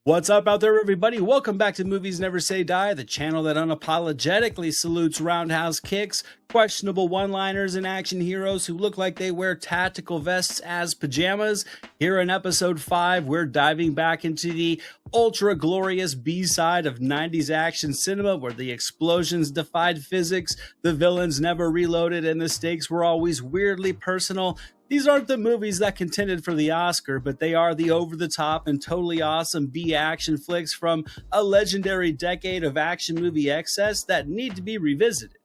What's up out there, everybody? Welcome back to Movies Never Say Die, the channel that unapologetically salutes roundhouse kicks, questionable one-liners, and action heroes who look like they wear tactical vests as pajamas. Here in episode 5, we're diving back into the ultra-glorious B-side of 90s action cinema, where the explosions defied physics, the villains never reloaded, and the stakes were always weirdly personal. These aren't the movies that contended for the Oscar, but they are the over-the-top and totally awesome B-action flicks from a legendary decade of action movie excess that need to be revisited.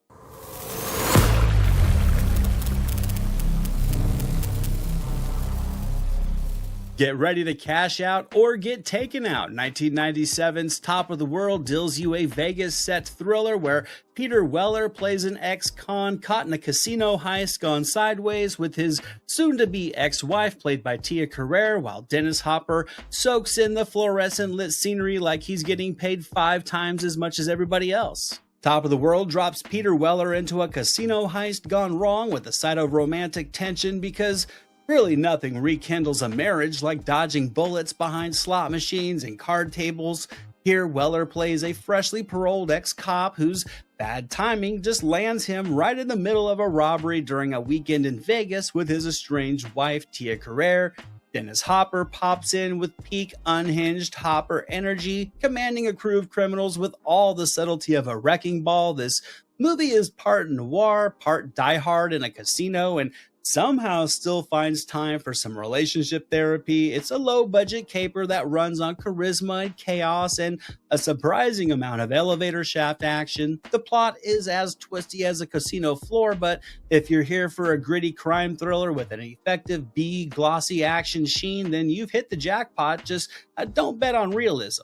Get ready to cash out or get taken out. 1997's Top of the World deals you a Vegas-set thriller where Peter Weller plays an ex-con caught in a casino heist gone sideways with his soon-to-be ex-wife played by Tia Carrere, while Dennis Hopper soaks in the fluorescent-lit scenery like he's getting paid 5 times as much as everybody else. Top of the World drops Peter Weller into a casino heist gone wrong with a side of romantic tension because really nothing rekindles a marriage like dodging bullets behind slot machines and card tables. Here, Weller plays a freshly paroled ex-cop whose bad timing just lands him right in the middle of a robbery during a weekend in Vegas with his estranged wife, Tia Carrere. Dennis Hopper pops in with peak unhinged Hopper energy, commanding a crew of criminals with all the subtlety of a wrecking ball. This movie is part noir, part Die Hard in a casino, and somehow still finds time for some relationship therapy. It's a low-budget caper that runs on charisma and chaos and a surprising amount of elevator shaft action. The plot is as twisty as a casino floor, but if you're here for a gritty crime thriller with an effective B glossy action sheen, then you've hit the jackpot. Just don't bet on realism.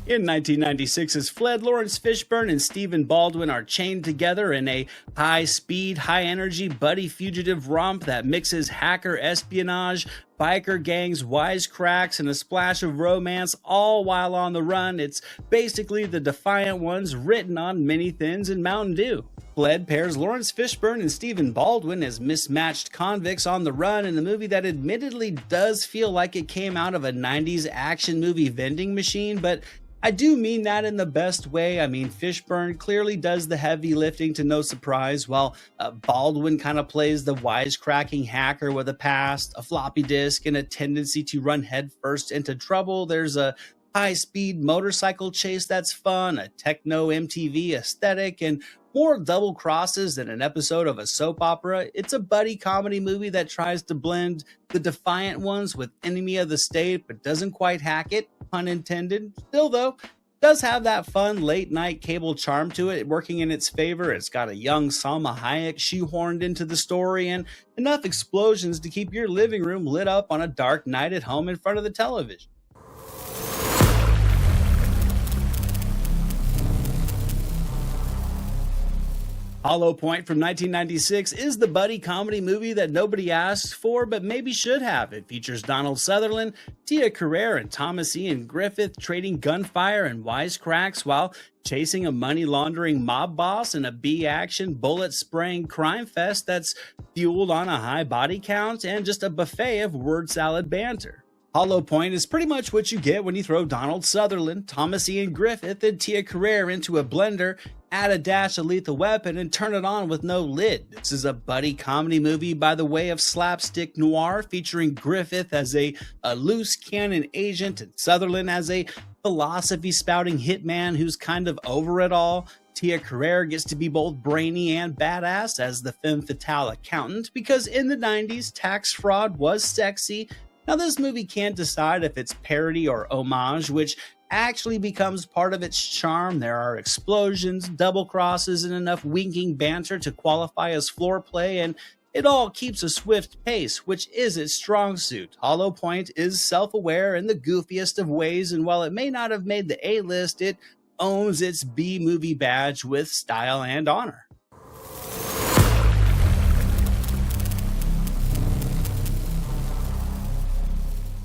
In 1996's Fled, Lawrence Fishburne and Stephen Baldwin are chained together in a high-speed, high-energy buddy fugitive romp that mixes hacker espionage, biker gangs, wisecracks, and a splash of romance, all while on the run. It's basically the Defiant Ones written on Mini Thins and Mountain Dew. Fled pairs Lawrence Fishburne and Stephen Baldwin as mismatched convicts on the run in a movie that admittedly does feel like it came out of a 90s action movie vending machine, but I do mean that in the best way. I mean, Fishburne clearly does the heavy lifting to no surprise, while Baldwin kind of plays the wisecracking hacker with a past, a floppy disk, and a tendency to run headfirst into trouble. There's a high-speed motorcycle chase that's fun, a techno MTV aesthetic, and more double crosses than an episode of a soap opera. It's a buddy comedy movie that tries to blend the Defiant Ones with Enemy of the State, but doesn't quite hack it, pun intended. Still, though, does have that fun late-night cable charm to it, working in its favor. It's got a young Salma Hayek shoehorned into the story and enough explosions to keep your living room lit up on a dark night at home in front of the television. Hollow Point from 1996 is the buddy comedy movie that nobody asked for but maybe should have. It features Donald Sutherland, Tia Carrere, and Thomas Ian Griffith trading gunfire and wisecracks while chasing a money-laundering mob boss in a B-action, bullet-spraying crime fest that's fueled on a high body count and just a buffet of word salad banter. Hollow Point is pretty much what you get when you throw Donald Sutherland, Thomas Ian Griffith, and Tia Carrere into a blender, add a dash of Lethal Weapon, and turn it on with no lid. This is a buddy comedy movie by the way of slapstick noir, featuring Griffith as a loose cannon agent and Sutherland as a philosophy-spouting hitman who's kind of over it all. Tia Carrere gets to be both brainy and badass as the femme fatale accountant, because in the 90s, tax fraud was sexy. Now, this movie can't decide if it's parody or homage, which actually becomes part of its charm. There are explosions, double crosses, and enough winking banter to qualify as floor play, and it all keeps a swift pace, which is its strong suit. Hollow Point is self-aware in the goofiest of ways, and while it may not have made the A-list, it owns its B-movie badge with style and honor.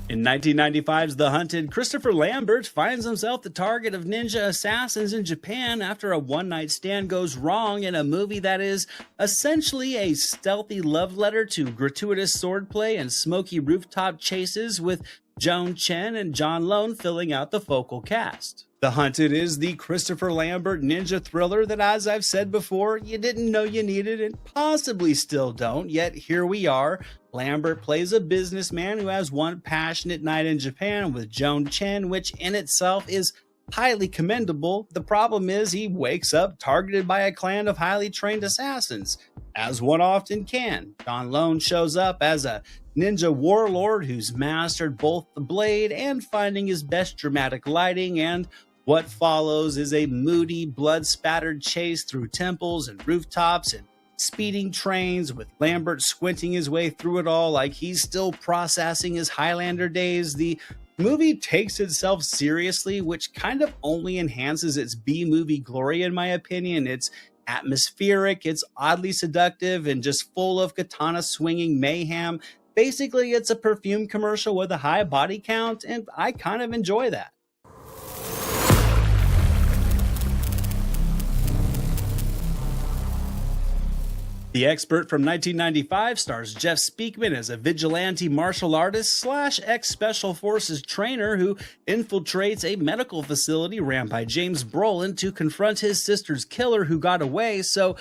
In In 1995's The Hunted, Christopher Lambert finds himself the target of ninja assassins in Japan after a one-night stand goes wrong in a movie that is essentially a stealthy love letter to gratuitous swordplay and smoky rooftop chases, with Joan Chen and John Lone filling out the focal cast. The Hunted is the Christopher Lambert ninja thriller that, as I've said before, you didn't know you needed and possibly still don't, yet here we are. Lambert plays a businessman who has one passionate night in Japan with Joan Chen, which in itself is highly commendable. The problem is he wakes up targeted by a clan of highly trained assassins, as one often can. John Lone shows up as a ninja warlord who's mastered both the blade and finding his best dramatic lighting, and what follows is a moody, blood-spattered chase through temples and rooftops and speeding trains, with Lambert squinting his way through it all like he's still processing his Highlander days. The movie takes itself seriously, which kind of only enhances its B-movie glory, in my opinion. It's atmospheric, it's oddly seductive, and just full of katana-swinging mayhem. Basically, it's a perfume commercial with a high body count, and I kind of enjoy that. The Expert from 1995 stars Jeff Speakman as a vigilante martial artist slash ex-Special Forces trainer who infiltrates a medical facility ran by James Brolin to confront his sister's killer who got away. So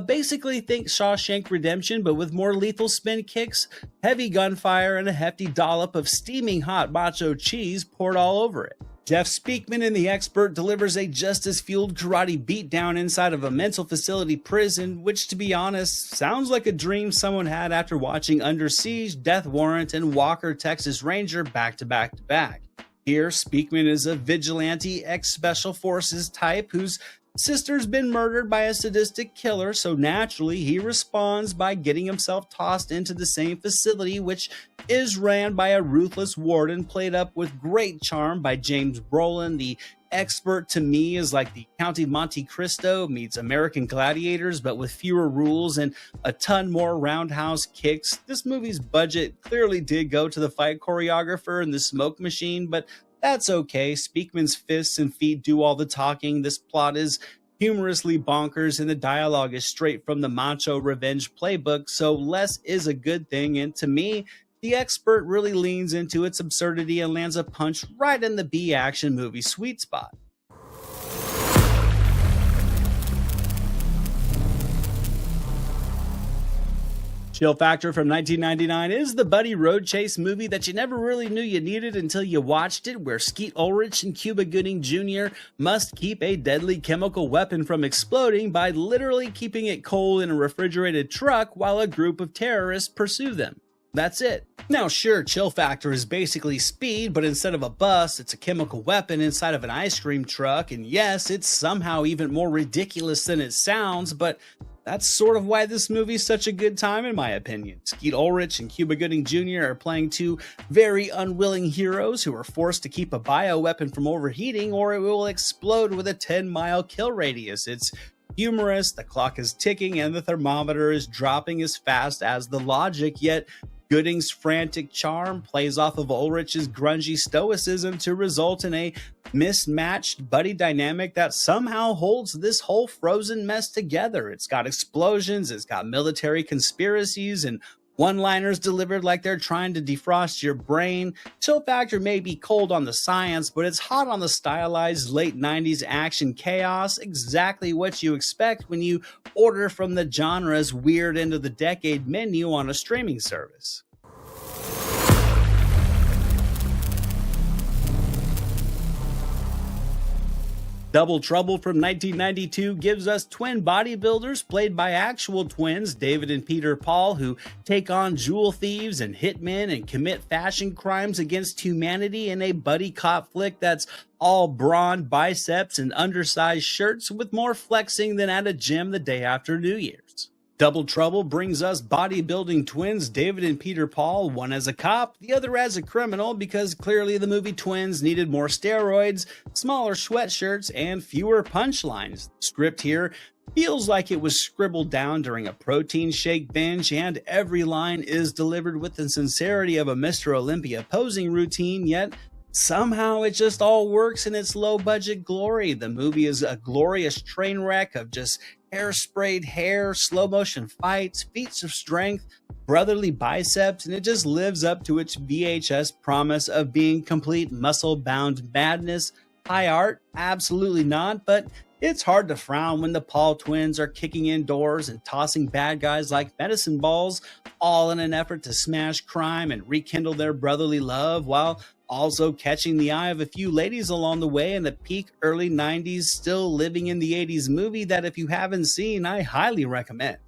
basically think Shawshank Redemption, but with more lethal spin kicks, heavy gunfire, and a hefty dollop of steaming hot macho cheese poured all over it. Jeff Speakman in The Expert delivers a justice-fueled karate beatdown inside of a mental facility prison, which, to be honest, sounds like a dream someone had after watching Under Siege, Death Warrant, and Walker, Texas Ranger back to back to back. Here, Speakman is a vigilante ex-Special Forces type whose sister's been murdered by a sadistic killer, so naturally he responds by getting himself tossed into the same facility, which is ran by a ruthless warden played up with great charm by James Brolin. The Expert, to me, is like the County Monte Cristo meets American Gladiators, but with fewer rules and a ton more roundhouse kicks. This movie's budget clearly did go to the fight choreographer and the smoke machine, but that's okay. Speakman's fists and feet do all the talking. This plot is humorously bonkers, and the dialogue is straight from the macho revenge playbook, so less is a good thing, and to me, The Expert really leans into its absurdity and lands a punch right in the B-action movie sweet spot. Chill Factor from 1999 is the buddy road chase movie that you never really knew you needed until you watched it, where Skeet Ulrich and Cuba Gooding Jr. must keep a deadly chemical weapon from exploding by literally keeping it cold in a refrigerated truck while a group of terrorists pursue them. That's it. Now sure, Chill Factor is basically Speed, but instead of a bus, it's a chemical weapon inside of an ice cream truck, and yes, it's somehow even more ridiculous than it sounds, but that's sort of why this movie is such a good time, in my opinion. Skeet Ulrich and Cuba Gooding Jr. are playing two very unwilling heroes who are forced to keep a bioweapon from overheating or it will explode with a 10-mile kill radius. It's humorous, the clock is ticking, and the thermometer is dropping as fast as the logic, yet Gooding's frantic charm plays off of Ulrich's grungy stoicism to result in a mismatched buddy dynamic that somehow holds this whole frozen mess together. It's got explosions, it's got military conspiracies, and one-liners delivered like they're trying to defrost your brain. Chill Factor may be cold on the science, but it's hot on the stylized late 90s action chaos, exactly what you expect when you order from the genre's weird end of the decade menu on a streaming service. Double Trouble from 1992 gives us twin bodybuilders played by actual twins, David and Peter Paul, who take on jewel thieves and hitmen and commit fashion crimes against humanity in a buddy cop flick that's all brawn, biceps, and undersized shirts with more flexing than at a gym the day after New Year's. Double Trouble brings us bodybuilding twins David and Peter Paul, one as a cop, the other as a criminal, because clearly the movie Twins needed more steroids, smaller sweatshirts, and fewer punchlines. The script here feels like it was scribbled down during a protein shake binge, and every line is delivered with the sincerity of a Mr. Olympia posing routine, yet somehow it just all works in its low budget glory. The movie is a glorious train wreck of just hairsprayed hair, slow motion fights, feats of strength, brotherly biceps, and it just lives up to its VHS promise of being complete muscle bound madness. High art? Absolutely not, but it's hard to frown when the Paul twins are kicking indoors and tossing bad guys like medicine balls, all in an effort to smash crime and rekindle their brotherly love, while also catching the eye of a few ladies along the way in a peak early 90s, still living in the 80s movie that if you haven't seen, I highly recommend.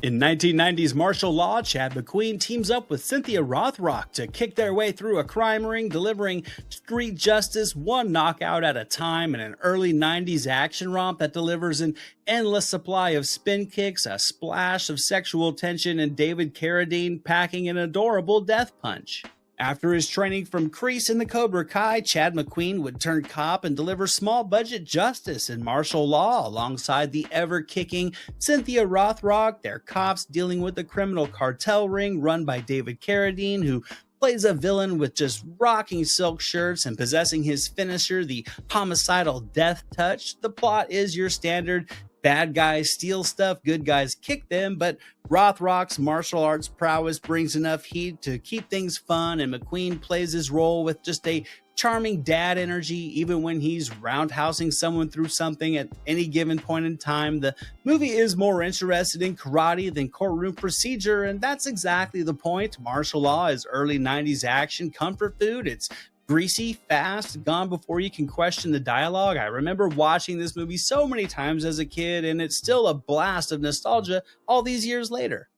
In 1990's martial law, Chad McQueen teams up with Cynthia Rothrock to kick their way through a crime ring, delivering street justice one knockout at a time in an early 90s action romp that delivers an endless supply of spin kicks, a splash of sexual tension, and David Carradine packing an adorable death punch. After his training from Kreese in the Cobra Kai, Chad McQueen would turn cop and deliver small-budget justice in martial law alongside the ever-kicking Cynthia Rothrock. They're cops dealing with the criminal cartel ring run by David Carradine, who plays a villain with just rocking silk shirts and possessing his finisher, the homicidal death touch. The plot is your standard bad guys steal stuff, good guys kick them, but Rothrock's martial arts prowess brings enough heat to keep things fun, and McQueen plays his role with just a charming dad energy, even when he's roundhousing someone through something at any given point in time. The movie is more interested in karate than courtroom procedure, and that's exactly the point. Martial law is early 90s action comfort food. It's greasy, fast, gone before you can question the dialogue. I remember watching this movie so many times as a kid, and it's still a blast of nostalgia all these years later.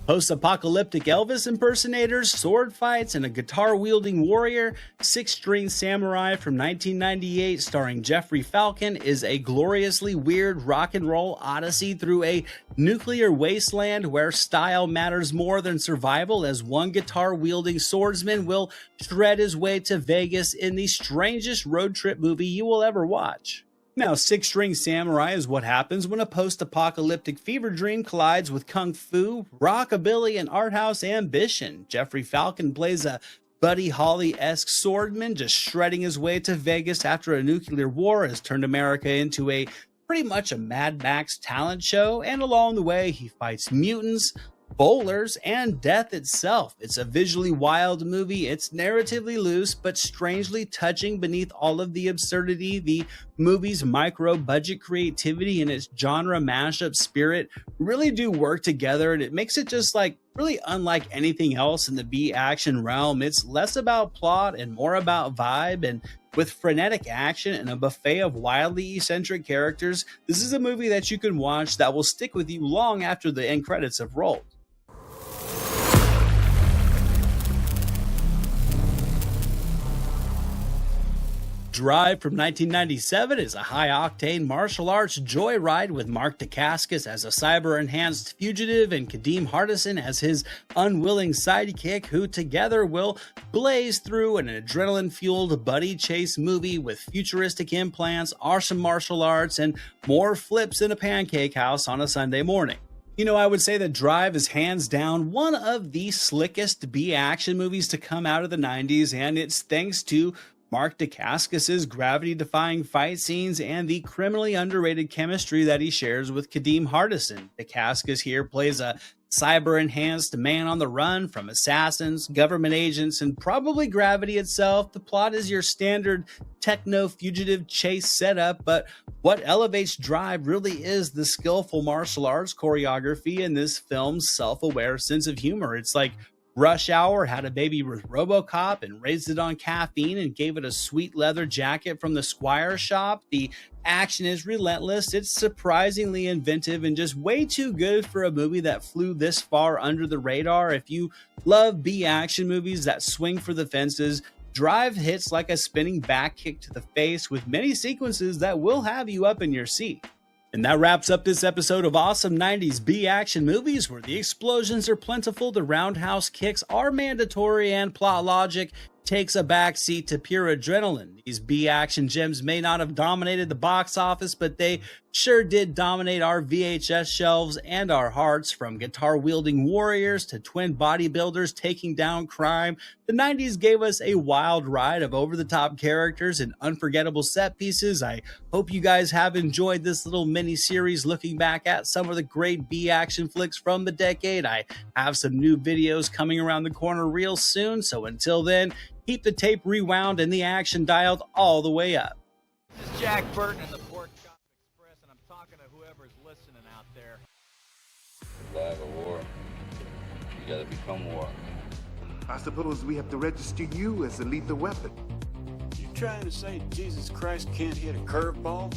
Post-apocalyptic Elvis impersonators, sword fights, and a guitar-wielding warrior, Six String Samurai from 1998 starring Jeffrey Falcon is a gloriously weird rock and roll odyssey through a nuclear wasteland where style matters more than survival, as one guitar-wielding swordsman will shred his way to Vegas in the strangest road trip movie you will ever watch. Now, Six String Samurai is what happens when a post-apocalyptic fever dream collides with kung fu, rockabilly, and art house ambition. Jeffrey Falcon plays a Buddy Holly-esque swordman just shredding his way to Vegas after a nuclear war has turned America into pretty much a Mad Max talent show, and along the way he fights mutants, bowlers, and death itself. It's a visually wild movie. It's narratively loose, but strangely touching beneath all of the absurdity. The movie's micro-budget creativity and its genre mashup spirit really do work together, and it makes it just really unlike anything else in the B-action realm. It's less about plot and more about vibe, and with frenetic action and a buffet of wildly eccentric characters, this is a movie that you can watch that will stick with you long after the end credits have rolled. Drive from 1997 is a high-octane martial arts joyride with Mark Dacascos as a cyber-enhanced fugitive and Kadeem Hardison as his unwilling sidekick, who together will blaze through an adrenaline-fueled buddy chase movie with futuristic implants, awesome martial arts, and more flips in a pancake house on a Sunday morning. You know, I would say that Drive is hands down one of the slickest B-action movies to come out of the 90s, and it's thanks to Mark Dacascos' gravity-defying fight scenes and the criminally underrated chemistry that he shares with Kadeem Hardison. Dacascos here plays a cyber-enhanced man on the run from assassins, government agents, and probably gravity itself. The plot is your standard techno-fugitive chase setup, but what elevates Drive really is the skillful martial arts choreography and this film's self-aware sense of humor. It's like Rush Hour had a baby with RoboCop and raised it on caffeine and gave it a sweet leather jacket from the Squire shop. The action is relentless. It's surprisingly inventive and just way too good for a movie that flew this far under the radar. If you love B-action movies that swing for the fences, Drive hits like a spinning back kick to the face with many sequences that will have you up in your seat. And that wraps up this episode of Awesome 90s B-Action Movies, where the explosions are plentiful, the roundhouse kicks are mandatory, and plot logic takes a backseat to pure adrenaline. These B-Action gems may not have dominated the box office, but they sure did dominate our VHS shelves and our hearts. From guitar-wielding warriors to twin bodybuilders taking down crime, the 90s gave us a wild ride of over-the-top characters and unforgettable set pieces. I hope you guys have enjoyed this little mini-series looking back at some of the great B-Action flicks from the decade. I have some new videos coming around the corner real soon, so until then, keep the tape rewound and the action dialed all the way up. This is Jack Burton in the Pork Chop Express, and I'm talking to whoever's listening out there. Live a war. You gotta become war. I suppose we have to register you as a lethal weapon. You trying to say Jesus Christ can't hit a curveball?